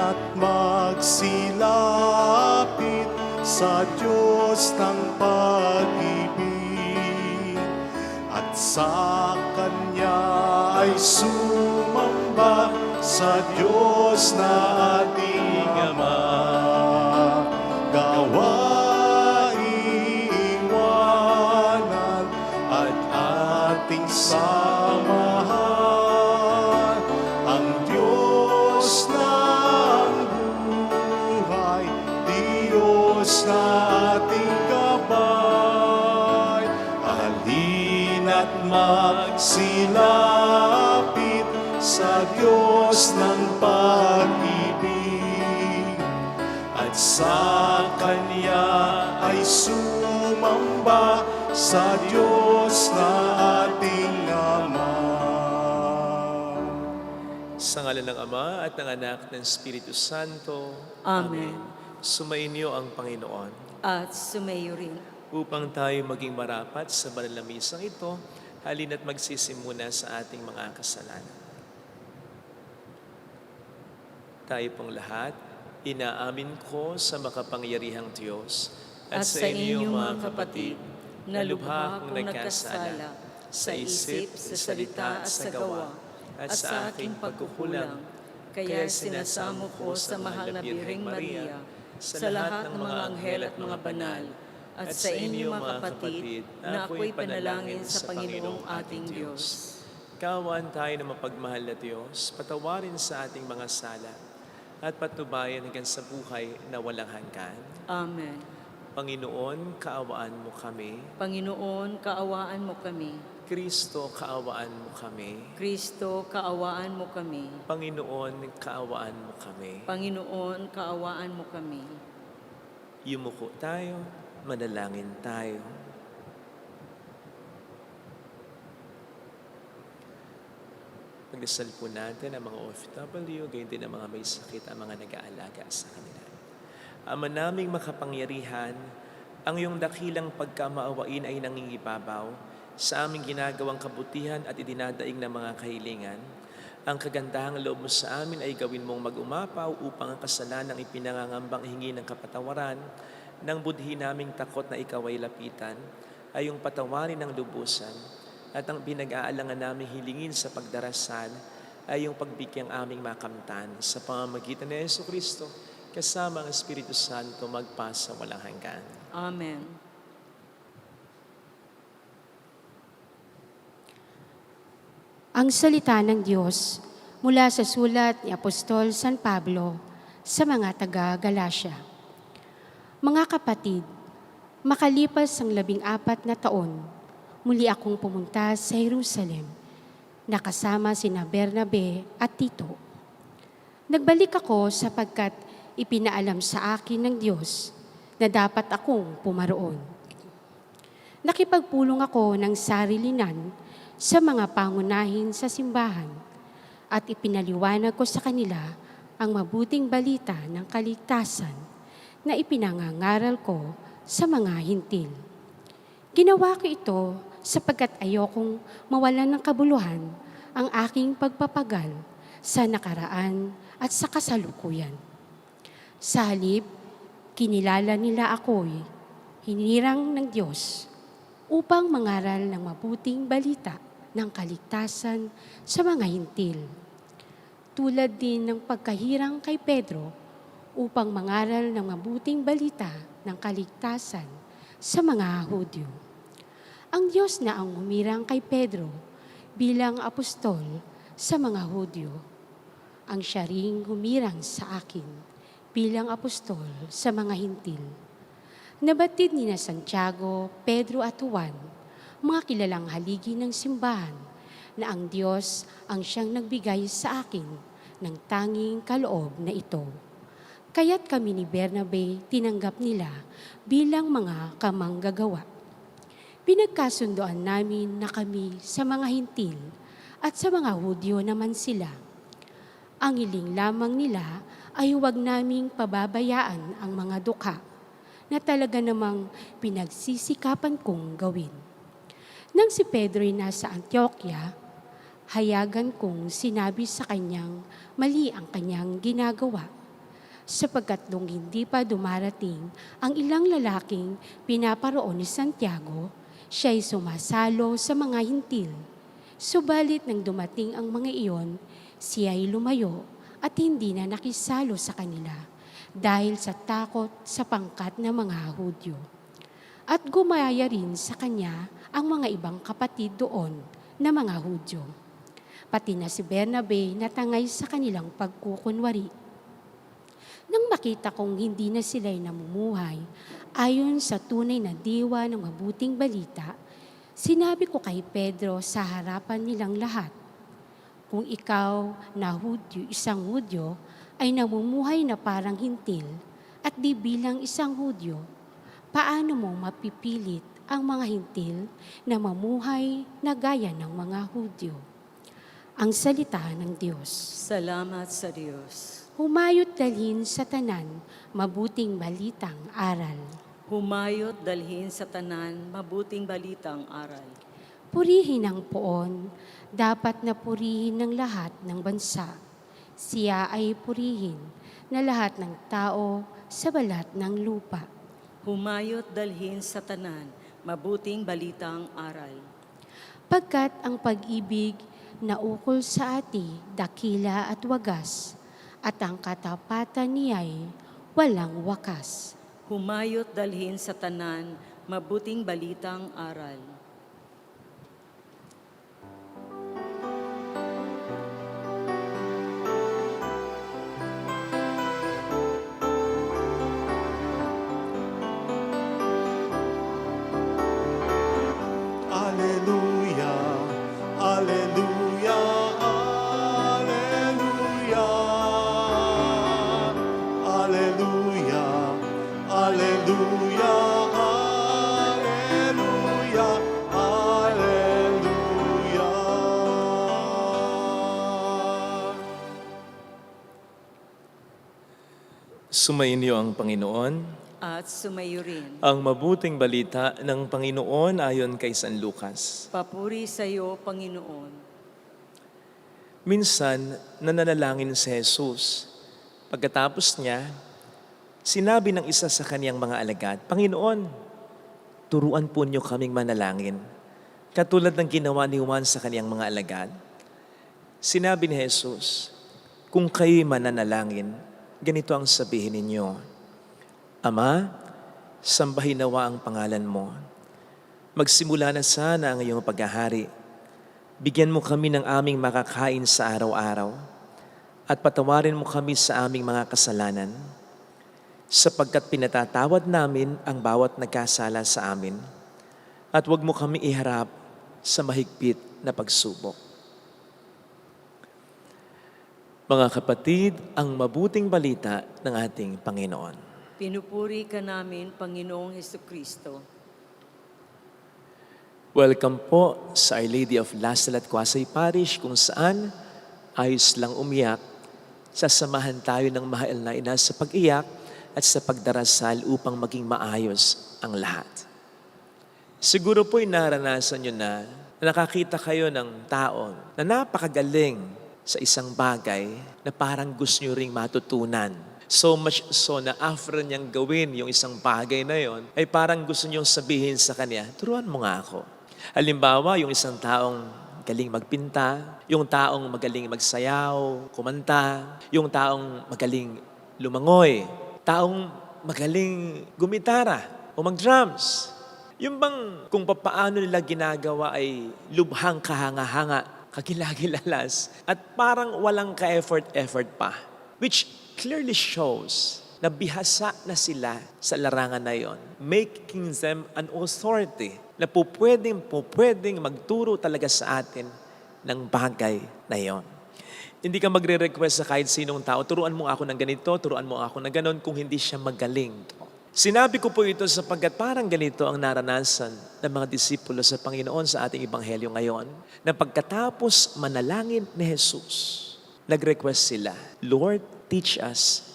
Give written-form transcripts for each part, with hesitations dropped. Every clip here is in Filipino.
At magsilapit sa Diyos ng pag-ibig, at sa Kanya ay sumamba sa Diyos na ating Ama. Iwanan at ating samahan ang Diyos na na ating gabay. Halina't magsilapit sa Diyos ng pag-ibig, at sa Kanya ay sumamba sa Diyos na ating Ama. Sa ngalan ng Ama at ng Anak ng Espiritu Santo. Amen. Sumainyo ang Panginoon. At sumayo rin. Upang tayo maging marapat sa banal na misang ito, halina't magsisimuna sa ating mga kasalanan. Tayo pong lahat, inaamin ko sa makapangyarihang Diyos at sa inyo mga kapatid, na lubha akong nagkasala sa isip, sa salita at sa gawa, at sa aking pagkukulang. Kaya sinasamo ko sa mahal na Birheng Maria, sa lahat ng mga anghel at mga banal, at sa inyo mga kapatid, na ako'y panalangin sa Panginoong ating Diyos. Kaawaan tayo ng mapagmahal na Diyos, patawarin sa ating mga sala, at patnubayan hanggang sa buhay na walang hanggan. Amen. Panginoon, kaawaan mo kami. Panginoon, kaawaan mo kami. Kristo, kaawaan mo kami. Kristo, kaawaan mo kami. Panginoon, kaawaan mo kami. Panginoon, kaawaan mo kami. Yumuko tayo, manalangin tayo. Pagdasal po natin ang mga OFW, gayon din ang mga may sakit, ang mga nag-aalaga sa kanila. Ama naming makapangyarihan, ang iyong dakilang pagkamaawain ay nangingibabaw sa aming ginagawang kabutihan at idinadaing ng mga kahilingan. Ang kagandahang loob mo sa amin ay gawin mong mag-umapaw upang ang kasalanang ipinangangambang hingi ng kapatawaran ng budhi naming takot na ikaw ay lapitan ay yung patawarin ng lubusan, at ang pinag-aalangan naming hilingin sa pagdarasal ay yung pagbigyang aming makamtan sa pamamagitan ni Jesucristo kasama ang Espiritu Santo magpasa walang hanggan. Amen. Ang salita ng Diyos mula sa sulat ni Apostol San Pablo sa mga taga-Galacia. Mga kapatid, makalipas ang 14 na taon, muli akong pumunta sa Jerusalem, nakasama sina Bernabe at Tito. Nagbalik ako sapagkat ipinaalam sa akin ng Diyos na dapat akong pumaroon. Nakipagpulong ako ng sarilinan sa mga pangunahin sa simbahan at ipinaliwanag ko sa kanila ang mabuting balita ng kaligtasan na ipinangangaral ko sa mga hintil. Ginawa ko ito sapagkat ayokong mawalan ng kabuluhan ang aking pagpapagal sa nakaraan at sa kasalukuyan. Sa halip, kinilala nila ako'y hinirang ng Diyos upang mangaral ng mabuting balita ng kaligtasan sa mga hintil. Tulad din ng pagkahirang kay Pedro upang mangaral ng mabuting balita ng kaligtasan sa mga Hudyo. Ang Diyos na ang humirang kay Pedro bilang apostol sa mga Hudyo, ang siya ring humirang sa akin bilang apostol sa mga Hintil. Nabatid ni na Santiago, Pedro at Juan, mga kilalang haligi ng simbahan, na ang Diyos ang siyang nagbigay sa akin ng tanging kaloob na ito. Kaya't kami ni Bernabe tinanggap nila bilang mga kamanggagawa. Pinagkasundoan namin na kami sa mga Hintil at sa mga Hudyo naman sila. Ang hiling lamang nila ay huwag naming pababayaan ang mga dukha na talaga namang pinagsisikapan kong gawin. Nang si Pedro'y nasa Antioquia, hayagan kong sinabi sa kanyang mali ang kanyang ginagawa, sapagkat nung hindi pa dumarating ang ilang lalaking pinaparoon ni Santiago, siya'y sumasalo sa mga Hintil. Subalit nang dumating ang mga iyon, siya'y lumayo at hindi na nakisalo sa kanila dahil sa takot sa pangkat ng mga Hudyo. At gumaya rin sa kanya ang mga ibang kapatid doon na mga Hudyo. Pati na si Bernabe natangay sa kanilang pagkukunwari. Nang makita kong hindi na sila'y namumuhay ayon sa tunay na diwa ng mabuting balita, sinabi ko kay Pedro sa harapan nilang lahat, kung ikaw na Hudyo, isang Hudyo, ay namumuhay na parang Hintil at di bilang isang Hudyo, paano mo mapipilit ang mga Hintil na mamuhay na gaya ng mga Hudyo? Ang salita ng Diyos. Salamat sa Diyos. Humayot dalhin sa tanan, mabuting balitang aral. Humayot dalhin sa tanan, mabuting balitang aral. Purihin ang poon, dapat na purihin ng lahat ng bansa. Siya ay purihin na lahat ng tao sa balat ng lupa. Humayot dalhin sa tanan, mabuting balitang aral. Pagkat ang pag-ibig na ukol sa ati, dakila at wagas, at ang katapatan niya'y walang wakas. Humayot dalhin sa tanan, mabuting balitang aral. Alleluia, alleluia, alleluia. Alleluia, alleluia, alleluia, alleluia. Sumainyo ang Panginoon. At sumayo rin. Ang mabuting balita ng Panginoon ayon kay San Lucas. Papuri sa iyo, Panginoon. Minsan, nananalangin si Jesus. Pagkatapos niya, sinabi ng isa sa kaniyang mga alagad, Panginoon, turuan po niyo kaming manalangin. Katulad ng ginawa ni Juan sa kaniyang mga alagad. Sinabi ni Jesus, kung kayo'y mananalangin, ganito ang sabihin ninyo, Ama, sambahin nawa ang pangalan mo. Magsimula na sana ang iyong paghahari. Bigyan mo kami ng aming makakain sa araw-araw at patawarin mo kami sa aming mga kasalanan sapagkat pinatatawad namin ang bawat nagkasala sa amin at huwag mo kami iharap sa mahigpit na pagsubok. Mga kapatid, ang mabuting balita ng ating Panginoon. Pinupuri ka namin, Panginoong Hesukristo. Welcome po sa Our Lady of Lasal at Quasay Parish kung saan ayos lang umiyak. Sasamahan tayo ng mahal na ina sa pag-iyak at sa pagdarasal upang maging maayos ang lahat. Siguro po'y naranasan nyo na nakakita kayo ng tao na napakagaling sa isang bagay na parang gusto nyo ring matutunan. So much so na after niyang gawin yung isang bagay na yon, ay parang gusto niyong sabihin sa kanya, turuan mo nga ako. Halimbawa, yung isang taong magaling magpinta, yung taong magaling magsayaw, kumanta, yung taong magaling lumangoy, taong magaling gumitara o mag-drums. Yung bang kung papaano nila ginagawa ay lubhang kahanga-hanga, kagilagilalas, at parang walang ka-effort pa. Which clearly shows na bihasa na sila sa larangan na yon, making them an authority na pwedeng magturo talaga sa atin ng bagay na yon. Hindi ka magre-request sa kahit sinong tao, turuan mo ako ng ganito, turuan mo ako ng ganon, kung hindi siya magaling. Sinabi ko po ito sapagkat parang ganito ang naranasan ng mga disipulo sa Panginoon sa ating Ebanghelyo ngayon, na pagkatapos manalangin ni Jesus, nag-request sila, Lord, teach us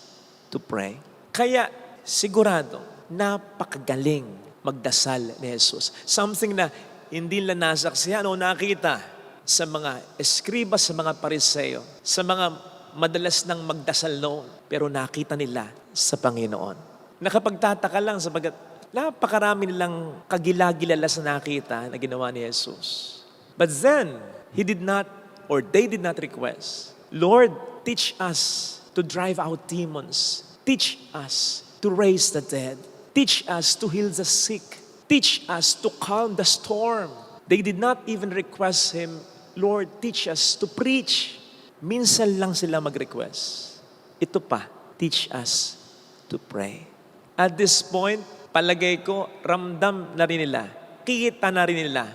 to pray. Kaya sigurado, napakagaling magdasal ni Jesus. Something na hindi nila nasaksihan o nakita sa mga eskriba, sa mga pariseo, sa mga madalas nang magdasal noon, pero nakita nila sa Panginoon. Nakapagtataka lang sapagkat napakarami nilang kagilagilalas na nakita na ginawa ni Jesus. But then, they did not request, Lord, teach us to drive out demons. Teach us to raise the dead. Teach us to heal the sick. Teach us to calm the storm. They did not even request Him, Lord, teach us to preach. Minsan lang sila mag-request. Ito pa, teach us to pray. At this point, palagay ko, ramdam na rin nila, kita na rin nila,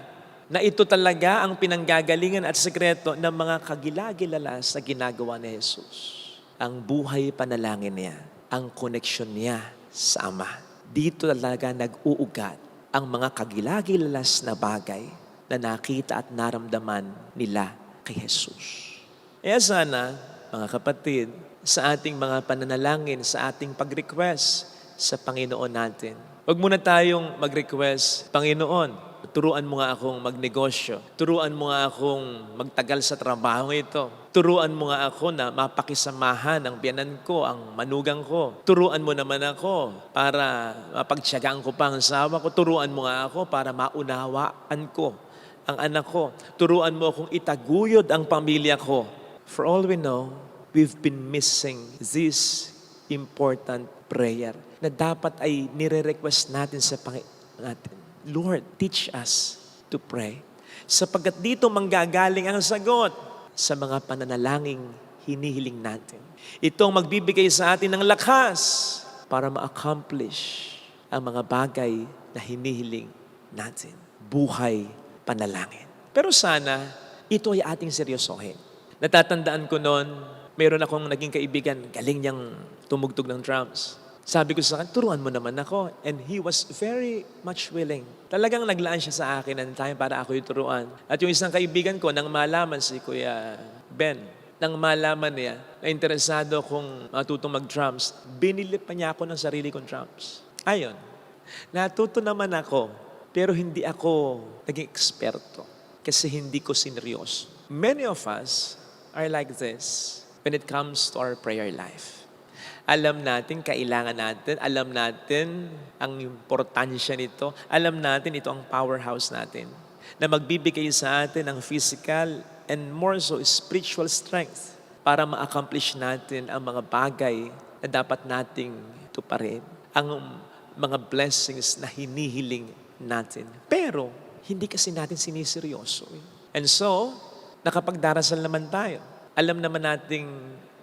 na ito talaga ang pinanggagalingan at sekreto ng mga kagilagilalas na ginagawa ni Jesus. Ang buhay panalangin niya, ang koneksyon niya sa Ama. Dito talaga nag-uugat ang mga kagilagilalas na bagay na nakita at naramdaman nila kay Jesus. Kaya sana, mga kapatid, sa ating mga pananalangin, sa ating pag-request sa Panginoon natin, huwag muna tayong mag-request, Panginoon, turuan mo nga akong magnegosyo. Turuan mo nga akong magtagal sa trabaho ito. Turuan mo nga ako na mapakisamahan ang biyanan ko, ang manugang ko. Turuan mo naman ako para mapagtiyagaan ko pa ang asawa ko. Turuan mo nga ako para maunawaan ko ang anak ko. Turuan mo akong itaguyod ang pamilya ko. For all we know, we've been missing this important prayer na dapat ay nire-request natin sa Panginoon natin. Lord, teach us to pray. Sapagkat dito manggagaling ang sagot sa mga pananalangin hinihiling natin. Ito ang magbibigay sa atin ng lakas para ma-accomplish ang mga bagay na hinihiling natin. Buhay panalangin. Pero sana, ito ay ating seryosohin. Natatandaan ko noon, mayroon akong naging kaibigan, galing niyang tumugtog ng drums. Sabi ko sa kanya, turuan mo naman ako. And he was very much willing. Talagang naglaan siya sa akin ng time para ako turuan. At yung isang kaibigan ko, nang malaman si Kuya Ben, nang malaman niya na interesado kong matutong mag-drums, binili pa niya ako ng sarili kong drums. Ayon, natuto naman ako, pero hindi ako naging eksperto kasi hindi ko sineryoso. Many of us are like this when it comes to our prayer life. Alam natin, kailangan natin. Alam natin ang importansya nito. Alam natin ito ang powerhouse natin na magbibigay sa atin ng physical and more so spiritual strength para ma-accomplish natin ang mga bagay na dapat nating tuparin. Ang mga blessings na hinihiling natin. Pero, hindi kasi natin siniseryoso. And so, nakapagdarasal naman tayo. Alam naman nating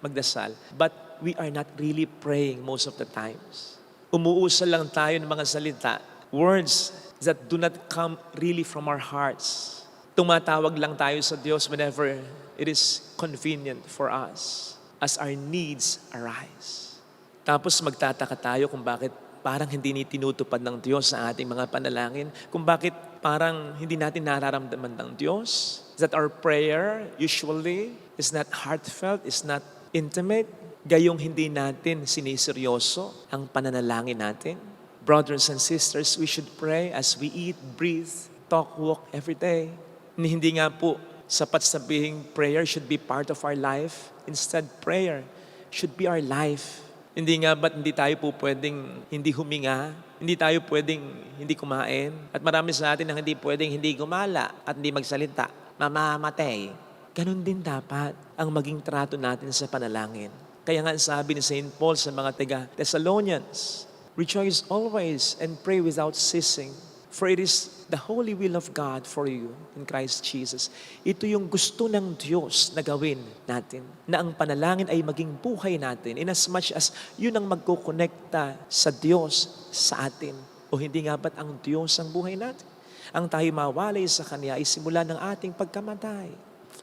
magdasal. But we are not really praying most of the times. Umuusal lang tayo ng mga salita, words that do not come really from our hearts. Tumatawag lang tayo sa Diyos whenever it is convenient for us as our needs arise. Tapos magtataka tayo kung bakit parang hindi tinutupad ng Diyos sa ating mga panalangin, kung bakit parang hindi natin nararamdaman ng Diyos, that our prayer usually is not heartfelt, is not intimate, gayong hindi natin siniseryoso ang pananalangin natin. Brothers and sisters, we should pray as we eat, breathe, talk, walk every day. Hindi nga po sapat sabihin prayer should be part of our life. Instead, prayer should be our life. Hindi nga ba't hindi tayo po pwedeng hindi huminga? Hindi tayo pwedeng hindi kumain? At marami sa atin ang hindi pwedeng hindi gumala at hindi magsalita. Mamamatay. Ganon din dapat ang maging trato natin sa panalangin. Kaya nga sabi ni St. Paul sa mga taga-Thessalonians, "Rejoice always and pray without ceasing, for it is the holy will of God for you in Christ Jesus." Ito yung gusto ng Diyos na gawin natin, na ang panalangin ay maging buhay natin, in as much as yun ang magkukonekta sa Diyos sa atin. O hindi nga ba't ang Diyos ang buhay natin? Ang tayo mawalay sa Kanya ay simula ng ating pagkamatay.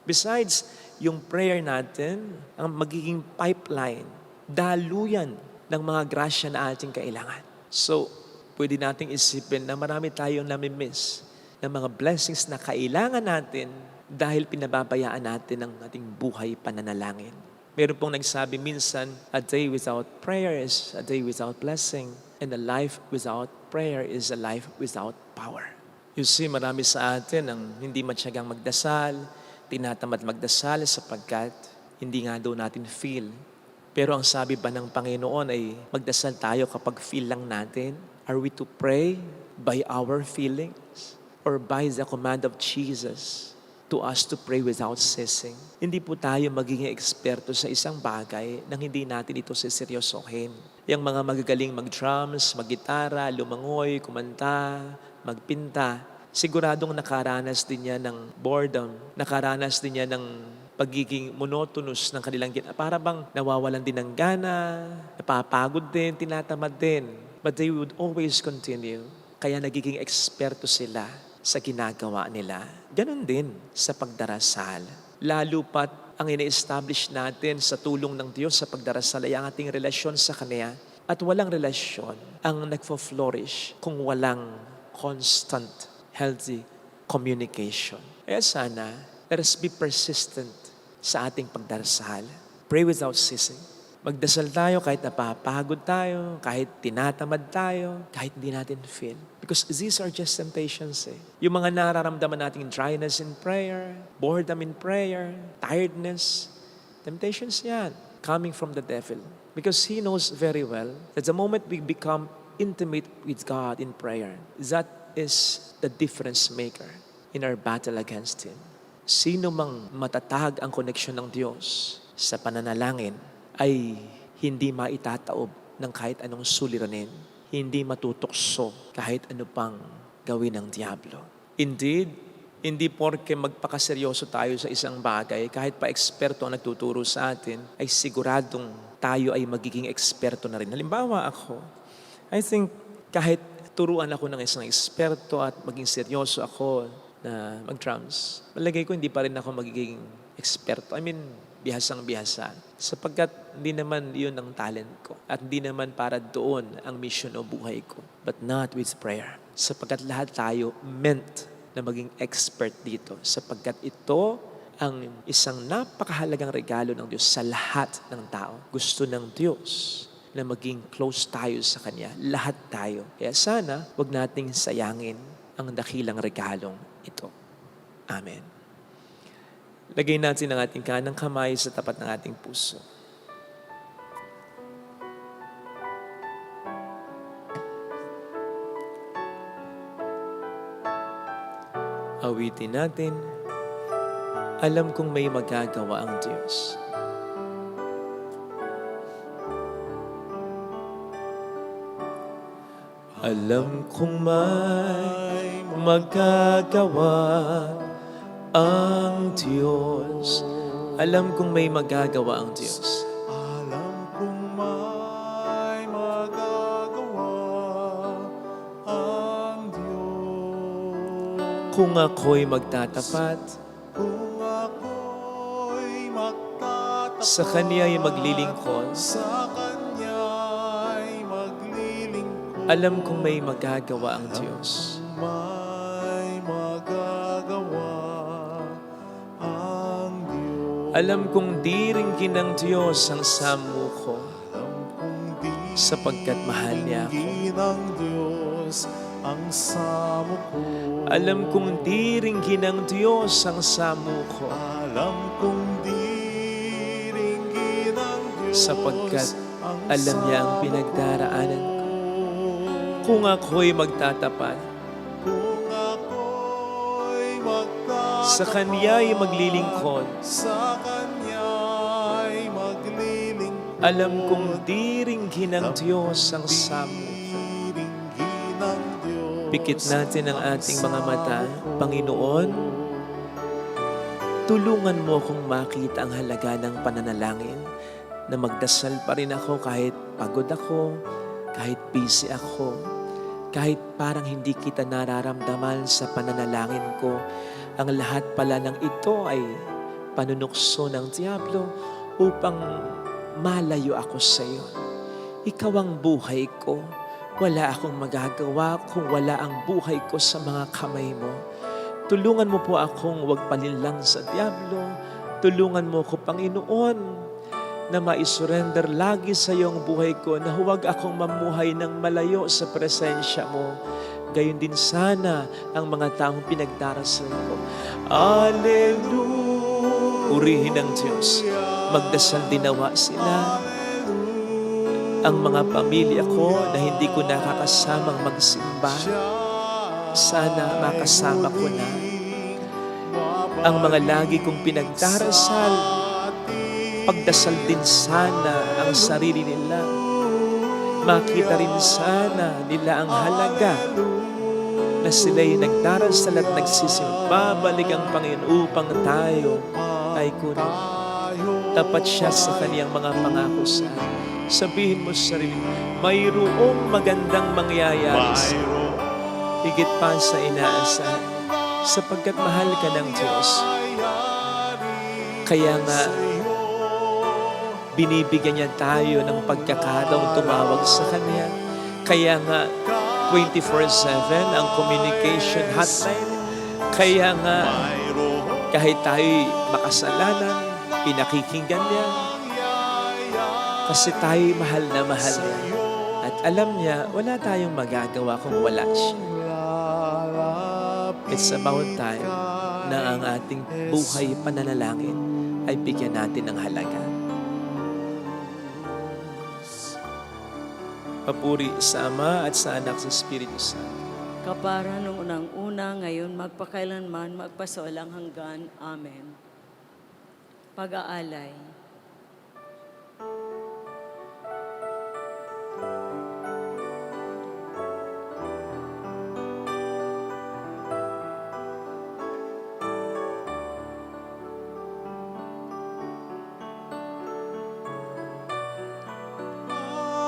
Besides, yung prayer natin, ang magiging pipeline, daluyan ng mga grasya na ating kailangan. So, pwede nating isipin na marami tayong namimiss ng mga blessings na kailangan natin dahil pinababayaan natin ang ating buhay pananalangin. Meron pong nagsabi minsan, a day without prayer is a day without blessing, and a life without prayer is a life without power. You see, marami sa atin ang hindi matyagang magdasal, tinatamad magdasal sapagkat hindi nga daw natin feel. Pero ang sabi ba ng Panginoon ay magdasal tayo kapag feel lang natin? Are we to pray by our feelings or by the command of Jesus to us to pray without ceasing? Hindi po tayo magiging eksperto sa isang bagay nang hindi natin ito seseryosohin. Yung mga magagaling mag-drums, mag-gitara, lumangoy, kumanta, magpinta, siguradong nakaranas din niya ng boredom, nakaranas din niya ng pagiging monotonous ng kanilang ginawa. Para bang nawawalan din ng gana, napapagod din, tinatamad din. But they would always continue. Kaya nagiging eksperto sila sa ginagawa nila. Ganon din sa pagdarasal. Lalo pat ang ina-establish natin sa tulong ng Diyos sa pagdarasal ay ang ating relasyon sa Kanya. At walang relasyon ang nagfo-flourish kung walang constant, healthy communication. Kaya sana, let us be persistent sa ating pagdarasal. Pray without ceasing. Magdasal tayo kahit napapagod tayo, kahit tinatamad tayo, kahit hindi natin feel. Because these are just temptations eh. Yung mga nararamdaman nating dryness in prayer, boredom in prayer, tiredness, temptations yan, coming from the devil. Because he knows very well that the moment we become intimate with God in prayer, that is the difference maker in our battle against Him. Sino mang matatag ang koneksyon ng Diyos sa pananalangin ay hindi maitataob ng kahit anong suliranin, hindi matutukso kahit ano pang gawin ng diablo. Indeed, hindi porke magpakaseryoso tayo sa isang bagay, kahit pa eksperto ang nagtuturo sa atin, ay siguradong tayo ay magiging eksperto na rin. Halimbawa ako, I think kahit turuan ako ng isang eksperto at maging seryoso ako na mag-drums, malagay ko hindi pa rin ako magiging eksperto. I mean, bihasang-bihasa. Sapagkat hindi naman yun ang talent ko. At hindi naman para doon ang mission o buhay ko. But not with prayer. Sapagkat lahat tayo meant na maging expert dito. Sapagkat ito ang isang napakahalagang regalo ng Diyos sa lahat ng tao. Gusto ng Diyos na maging close tayo sa Kanya. Lahat tayo. Kaya sana, wag nating sayangin ang dakilang regalong ito. Amen. Lagay natin ang ating kanang kamay sa tapat ng ating puso. Awitin natin, alam kong may magagawa ang Diyos. Alam kong may magagawa ang Diyos. Alam kong may magagawa ang Diyos. Alam kong may magagawa ang Diyos. Kung ako'y magtatapat, Kung ako'y magtatapat sa Kanya'y maglilingkod, sa Kanya'y maglilingkod, alam kong may magagawa ang Diyos. may magagawa ang Diyos. Alam kong di ringgin ng Diyos ang samuko, Alam kong di sapagkat mahal niya ako. ringgin ng Diyos ang samo ko. Alam kong di ringgin ng Diyos ang samuko, Alam kong di ringgin ng Diyos sapagkat ang alam niya ang samo pinagdaraanan ko. ko. Kung ako'y magtatapat, Kung ako'y magtatapat sa Kanya'y maglilingkod, sa Kanya'y maglilingkod, Alam kong diringgin ng Diyos ang samo. Diringgin ng Diyos Pikit natin ang ating mga mata. samo. Panginoon, tulungan mo akong makita ang halaga ng pananalangin, na magdasal pa rin ako kahit pagod ako, kahit busy ako, kahit parang hindi kita nararamdaman sa pananalangin ko. Ang lahat pala ng ito ay panunukso ng Diablo upang malayo ako sa iyo. Ikaw ang buhay ko. Wala akong magagawa kung wala ang buhay ko sa mga kamay mo. Tulungan mo po akong huwag palinlang sa Diablo. Tulungan mo ko, Panginoon, na maisurrender lagi sa iyo ang buhay ko, na huwag akong mamuhay ng malayo sa presensya mo. Gayon din sana ang mga taong pinagdarasal ko. Alleluia! Purihin ang Diyos. Magdasal dinawa sila. Ang mga pamilya ko na hindi ko nakakasamang magsimba, sana makasama ko na. Ang mga lagi kong pinagdarasal, pagdasal din sana ang sarili nila. Makita rin sana nila ang halaga na sila'y nagdarasal at nagsisimba. Balik ang Panginoon upang tayo ay kunin. Tapat siya sa kaniyang mga pangako sa atin. Sabihin mo sa sarili, mayroong magandang mangyayari sa iyo. Higit pa sa inaasahan, sapagkat mahal ka ng Diyos. Kaya nga, binibigyan niya tayo ng pagkakataong tumawag sa Kanya. Kaya nga, 24/7 ang communication hotline. Kaya nga, kahit tayo'y makasalanan, pinakikinggan niya. Kasi tayo'y mahal na mahal niya. At alam niya, wala tayong magagawa kung wala siya. It's about time na ang ating buhay pananalangin ay bigyan natin ng halaga. Papuri sa Ama at sa Anak sa Espiritu Santo. Kapara nung unang-una, ngayon magpakailanman, magpasawalang hanggan. Amen. Pag-aalay.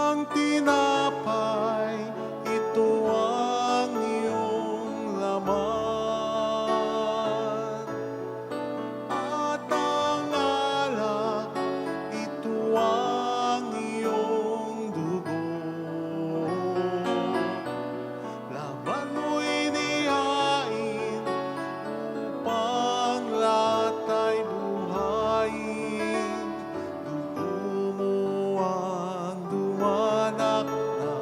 Ang tinapay, ito ang iyong laman. At ang alak, ito ang iyong dugo. Laban mo'y nihain upang lahat ay buhayin. Dugo mo ang dumanak na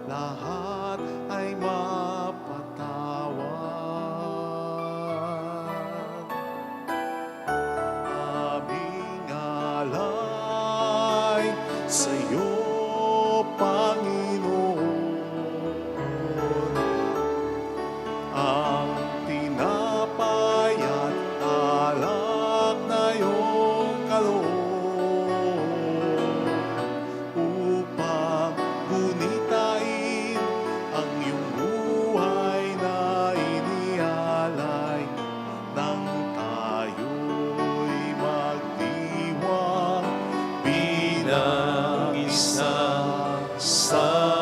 lahat ay mapatawad. Aming alay sa iyo, Panginoon. Ang tinapay at alak na iyong kaloob upang gunitain ang iyong buhay na inialay nang tayo'y magdiwang bilang isang sambayanan.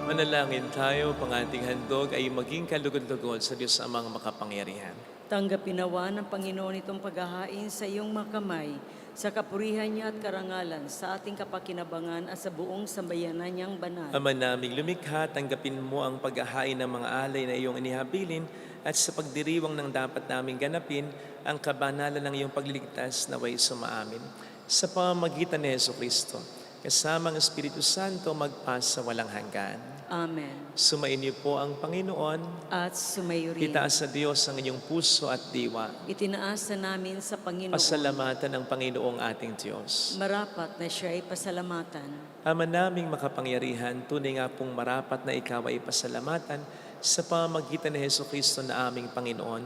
Manalangin tayo, pang ating handog ay maging kalugod-lugod sa Diyos Amang makapangyarihan. Tanggapin nawa ng Panginoon itong paghahain sa iyong mga kamay, sa kapurihan niya at karangalan, sa ating kapakinabangan at sa buong sambayanan niyang banal. Ama naming lumikha, tanggapin mo ang paghahain ng mga alay na iyong inihabilin at sa pagdiriwang ng dapat naming ganapin ang kabanalan ng iyong pagliligtas na way sumaamin. Sa pamamagitan ni Jesucristo, kasama ang Espiritu Santo magpasa walang hanggan. Amen. Sumainyo po ang Panginoon. At sumayo rin. Itaas sa Diyos ang inyong puso at diwa. Itinaas na namin sa Panginoon. Pasalamatan ang Panginoong ating Diyos. Marapat na siya ay pasalamatan. Ama naming makapangyarihan, tunay nga pong marapat na ikaw ay pasalamatan sa pamamagitan ni Jesucristo na aming Panginoon.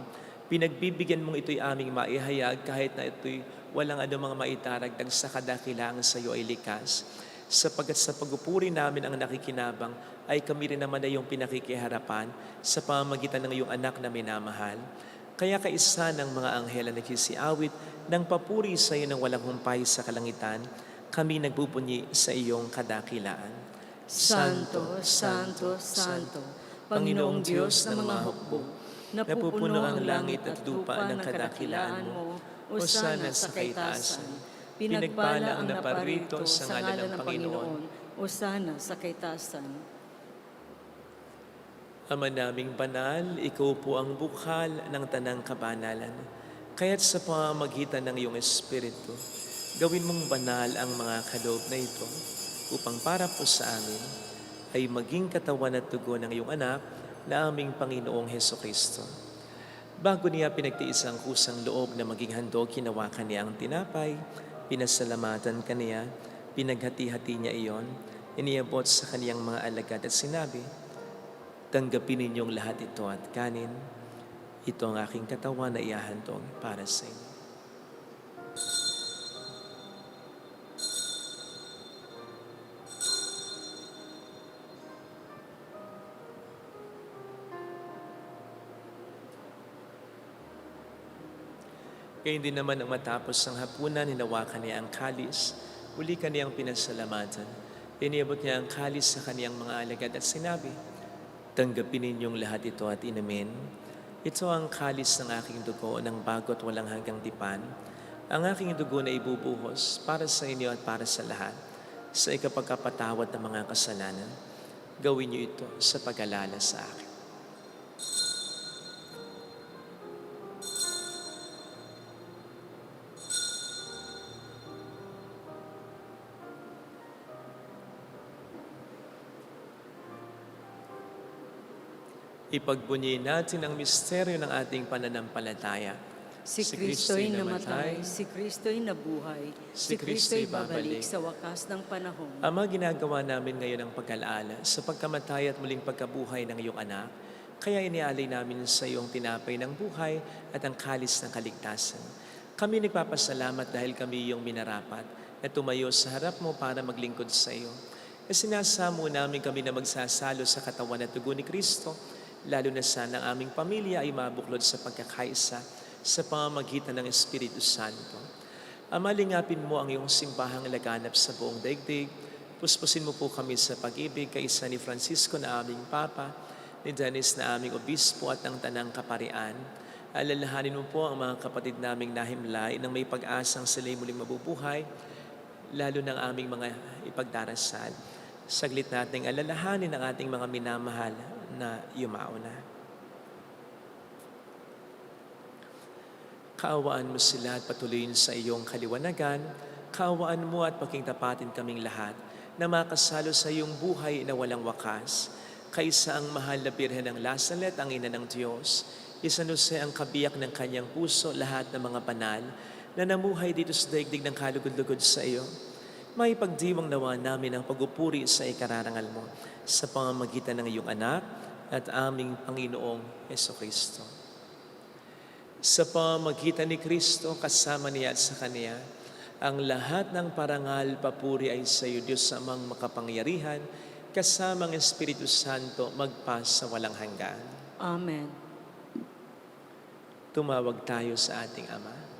Pinagbibigyan mong ito'y aming maihayag kahit na ito'y walang anumang maitaragdag sa kadakilaan sa iyo ay likas. Sapagkat sa pagupuri namin ang nakikinabang ay kami rin naman ay iyong pinakikiharapan sa pamamagitan ng iyong anak na minamahal. Kaya kaisa ng mga anghel na nagsisiawit ng papuri sa iyo ng walang humpay sa kalangitan, kami nagpupunyi sa iyong kadakilaan. Santo, Santo, Santo, Panginoong Diyos ng mga hukbo, napupuno ang langit at lupa ng kadakilaan mo, Hosana sa kaitaasan. Pinagpala ang naparito sa ngalan ng Panginoon, Hosana sa kaitaasan. Ama naming banal, ikaw po ang bukal ng tanang kabanalan. Kaya't sa pamamagitan ng iyong Espiritu, gawin mong banal ang mga kaloob na ito upang para po sa amin ay maging katawan at dugo ng iyong anak na aming Panginoong Hesukristo. Bago niya pinagtiis ang kusang loob na maging handog, hinawakan niya ang tinapay, pinasalamatan kaniya, pinaghati-hati niya iyon, iniabot sa kaniyang mga alagad at sinabi, "Tanggapin ninyong lahat ito at kanin. Ito ang aking katawan na iahandog para sa inyo." Kaya hindi naman ang matapos ang hapunan, hinawakan niya ang kalis, uli kaniyang pinasalamatan. Iniabot niya ang kalis sa kaniyang mga alagad at sinabi, "Tanggapin ninyong lahat ito at inumin. Ito ang kalis ng aking dugo ng bago't walang hanggang tipan. Ang aking dugo na ibubuhos para sa inyo at para sa lahat, sa ikapagkapatawad ng mga kasalanan. Gawin niyo ito sa pag-alala sa akin." Ipagbunyi natin ang misteryo ng ating pananampalataya. Si Kristo'y namatay, si Kristo'y nabuhay, si Kristo'y babalik sa wakas ng panahon. Ama, ginagawa namin ngayon ang pag-alaala sa pagkamatay at muling pagkabuhay ng iyong anak. Kaya inialay namin sa iyong tinapay ng buhay at ang kalis ng kaligtasan. Kami nagpapasalamat dahil kami iyong minarapat na tumayo sa harap mo para maglingkod sa iyo. E sinasamo namin kami na magsasalo sa katawan at dugo ni Kristo, lalo na sana ang aming pamilya ay mabuklod sa pagkakaisa sa pamamagitan ng Espiritu Santo. Ama, lingapin mo ang iyong simbahang laganap sa buong daigdig. Puspusin mo po kami sa pag-ibig kaisa ni Francisco na aming Papa, ni Dennis na aming Obispo at ng Tanang Kaparian. Alalahanin mo po ang mga kapatid naming nahimlay nang may pag-asang sila'y muling mabubuhay, lalo ng aming mga ipagdarasal. Saglit nating alalahanin ang ating mga minamahal na yumao na. Kaawaan mo sila at patuloyin sa iyong kaliwanagan. Kaawaan mo at pakingtapatin kaming lahat na makasalo sa iyong buhay na walang wakas. Kaisa ang mahal na Birhen ng Lazaret, ang ina ng Diyos. San Jose ang kabiyak ng kanyang puso, lahat ng mga banal na namuhay dito sa daigdig ng kalugod-lugod sa iyo. May pagdiwang nawa namin ang pagupuri sa ikararangal mo sa pamamagitan ng iyong anak at aming Panginoong Hesukristo. Sa pamamagitan ni Kristo, kasama niya at sa Kaniya, ang lahat ng parangal, papuri ay sa iyo, Diyos amang makapangyarihan, kasama ang Espiritu Santo, magpa sa walang hanggan. Amen. Tumawag tayo sa ating Ama.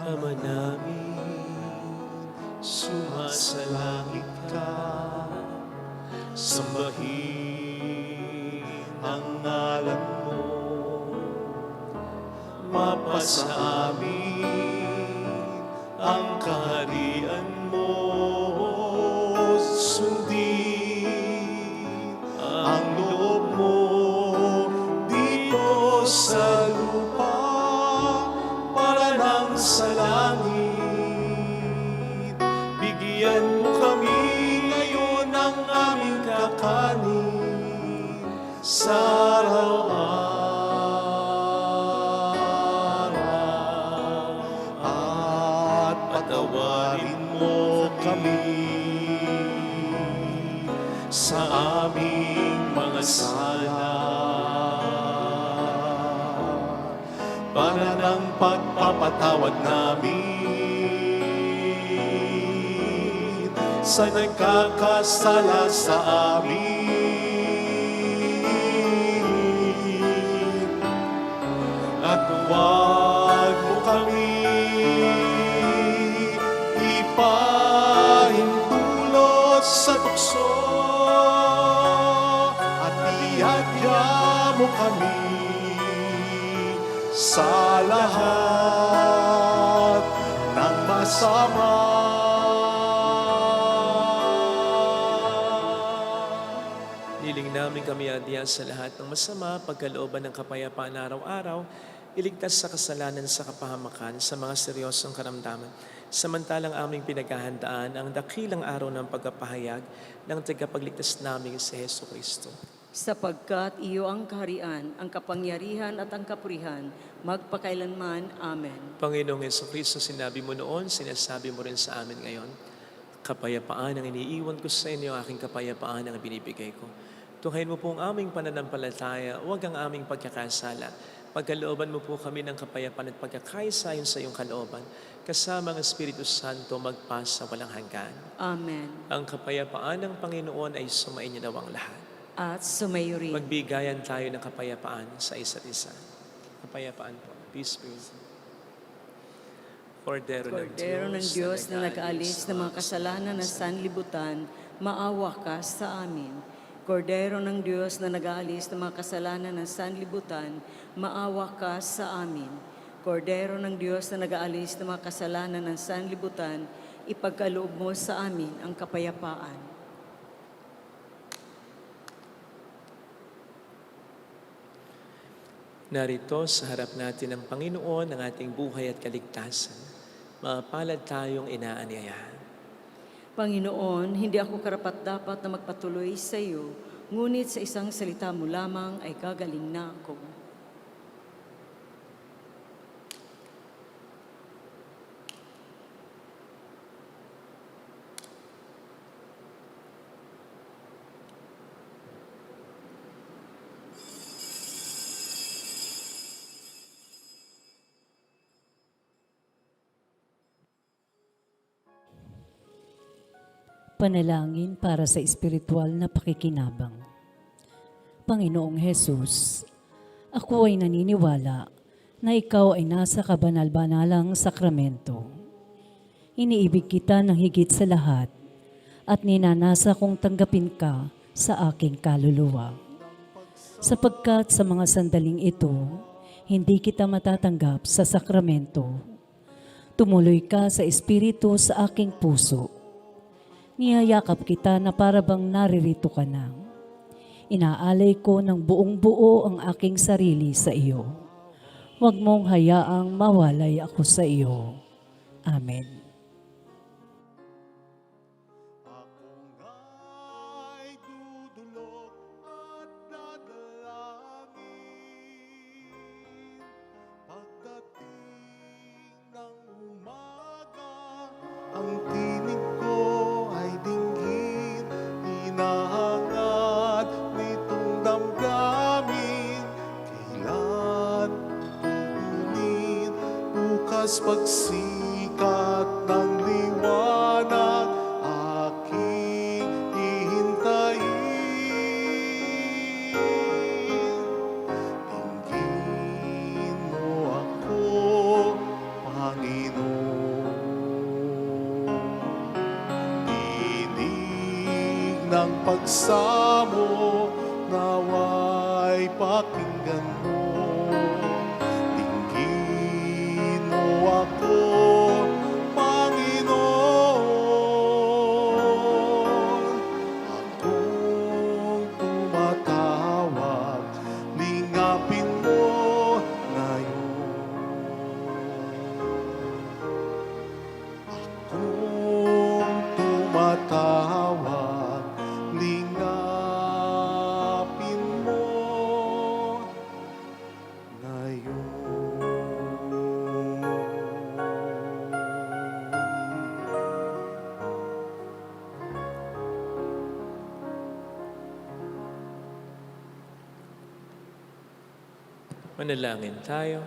Ama namin, sumasalangit ka, Sambahin ang ngalan mo, mapasa amin ang kaharian mo, sundin ang loob mo dito sa lupa para nang sa langit. Bigyan mo kami ngayon ng aming kakanin sa araw-araw kami sa aming mga sala, para ng pagpapatawad namin sa nagkakasala sa amin. At huwag mo kami ipahintulot sa tukso, at ihadya mo kami sa lahat ng masama. Niling namin kami adya sa lahat ng masama, pagkalooban ng kapayapaan araw-araw, iligtas sa kasalanan sa kapahamakan, sa mga seryosong karamdaman. Samantalang aming pinaghahandaan ang dakilang araw ng pagpapahayag ng tagapagligtas namin si Hesus Kristo. Sapagkat iyo ang kaharian, ang kapangyarihan at ang kapurihan, magpakailanman. Amen. Panginoong Hesus Kristo, sinabi mo noon, sinasabi mo rin sa amin ngayon, kapayapaan ang iniiwan ko sa inyo, aking kapayapaan ang binibigay ko. Tunghayin mo po ang aming pananampalataya, huwag ang aming pagkakasala. Pagkalooban mo po kami ng kapayapaan at pagkakaisayon sa iyong kalooban, kasama ang Espiritu Santo magpasa walang hanggan. Amen. Ang kapayapaan ng Panginoon ay sumainyo daw ang lahat. At sumayo rin. Magbigayan tayo ng kapayapaan sa isa't isa. Kapayapaan po. Peace be with you. Kordero Kordero ng Diyos na nag-aalis ng mga kasalanan ng sanlibutan, maawa ka sa amin. Kordero ng Diyos na nag-aalis ng mga kasalanan ng sanlibutan, maawa ka sa amin. Kordero ng Diyos na nag-aalis ng mga kasalanan ng sanlibutan, ipagkaloob mo sa amin ang kapayapaan. Narito sa harap natin ng Panginoon ang ating buhay at kaligtasan. Mapalad tayong inaanyayahan. Panginoon, hindi ako karapat-dapat na magpatuloy sa iyo, ngunit sa isang salita mo lamang ay gagaling na ako. Panalangin para sa espiritual na pakikinabang. Panginoong Hesus, ako ay naniniwala na ikaw ay nasa kabanal-banalang sakramento. Iniibig kita ng higit sa lahat at ninanasa kong tanggapin ka sa aking kaluluwa. Sapagkat sa mga sandaling ito, hindi kita matatanggap sa sakramento. Tumuloy ka sa espiritu sa aking puso. Niyayakap kita na para bang naririto ka na. Inaalay ko ng buong buo ang aking sarili sa iyo. Huwag mong hayaang mawalay ako sa iyo. Amen. Ako nga'y dudulog at dadalangin. Pagdating ng umaga, ang tinig ko ay dinggin. Hinahangad nitong damdamin. Kailan tutunin bukas pagsikat ng liwanag, aking hihintayin. Dinggin mo ako, Panginoon. Tinig ng pagsamo, naway pakinggan mo. Dinggin mo ako, Panginoon. Akong tumatawag, lingapin mo ngayon. Akong tumatawag, lingapin mo Manalangin tayo.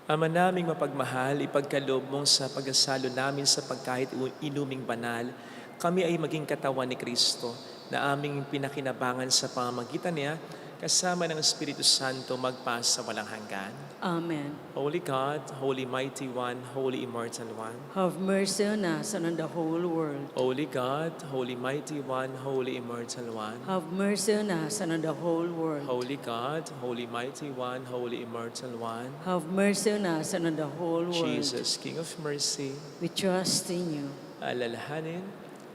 Ama naming mapagmahal, ipagkaloob mong sa pagkasalo namin sa pagkahit inuming banal, kami ay maging katawan ni Kristo na aming pinakinabangan sa pamamagitan niya, kasama ng Espiritu Santo magpa sa walang hanggan. Amen. Holy God, Holy Mighty One, Holy Immortal One. Have mercy on us and on the whole world. Holy God, Holy Mighty One, Holy Immortal One. Have mercy on us and on the whole world. Holy God, Holy Mighty One, Holy Immortal One. Have mercy on us and on the whole world. Jesus, King of Mercy, We trust in you. alalahanin,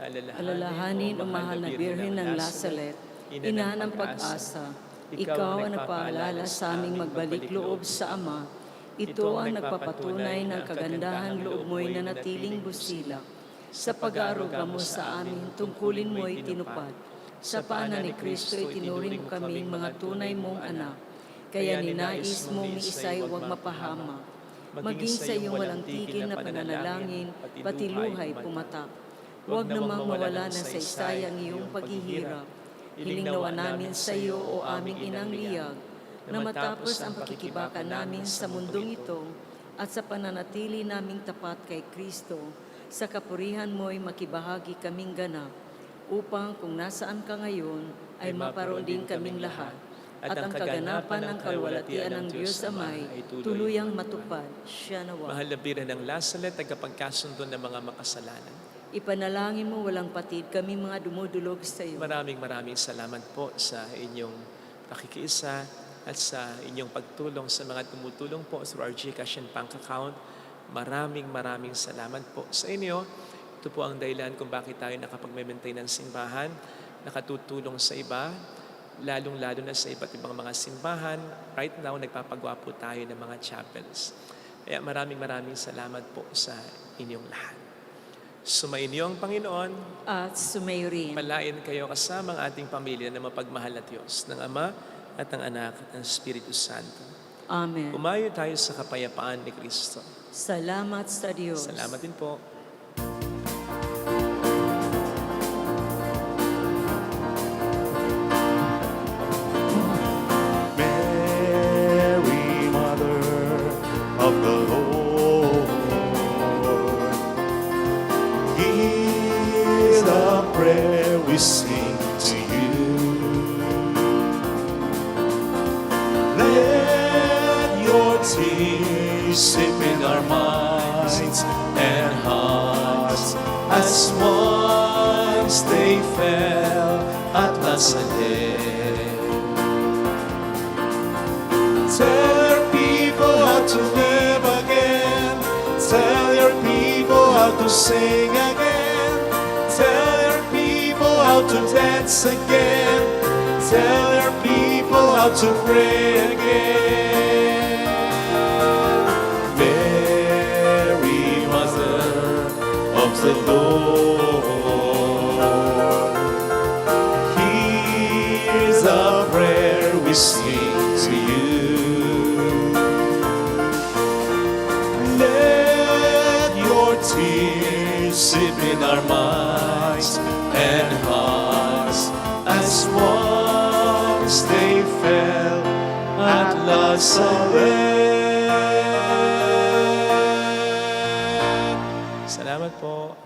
Alalahanin o mahal na Birhen ng Lazaret, ina ng pag-asa, ikaw ang nagpaalala sa aming magbalik loob sa Ama. Ito ang nagpapatunay ng kagandahan loob mo'y nanatiling busilak. Sa pag-aaruga mo sa amin, tungkulin mo'y tinupad. Sa paanan ni Kristo, itinuring mo kaming mga tunay mong anak. Kaya ninais mong isa'y huwag mapahama. Maging sa iyong walang tigil na pananalangin, pati luhay pumatak. Huwag namang mawala na sa isay ang iyong paghihirap. Hiling nawa namin sa iyo, o aming inang liyag, na matapos ang pakikibaka namin sa mundong ito at sa pananatili naming tapat kay Kristo, sa kapurihan mo'y makibahagi kaming ganap, upang kung nasaan ka ngayon, ay maparoon din kaming lahat. At ang kaganapan ng kalwalatian ng Diyos Amay ay tuluyang matupad. Siya nawa. mahal na Birhen ng Lazaret, tagapagkasundo ng mga makasalanan. Ipanalangin mo walang patid kami mga dumudulog sa iyo. Maraming salamat po sa inyong pakikiisa at sa inyong pagtulong sa mga tumutulong po through our GCash and bank account. Maraming salamat po sa inyo. Ito po ang dahilan kung bakit tayo nakapag-maintain ng simbahan, nakatutulong sa iba, lalong-lalo na sa iba't ibang mga simbahan. Right now, nagpapagawa po tayo ng mga chapels. Kaya maraming salamat po sa inyong lahat. Sumainyo ang Panginoon. At sumayo rin. Palain kayo kasama ang ating pamilya na mapagmahal na Diyos, ng Ama at ng Anak at ng Espiritu Santo. Amen. Umayo tayo sa kapayapaan ni Kristo. Salamat sa Diyos. Salamat din po. Mary, Mother of the Lord, hear the prayer we sing to you. Let your tears sip in our minds and hearts as once they fell at Nazareth. Tell your people how to live again. Tell your people how to sing again. Tell your people how to dance again. Tell your people how to pray again. Mary, Mother of the Lord, here's a prayer we sing to you. Let your tears sip in our minds and hearts as once they fell at Nazareth. Salamat po.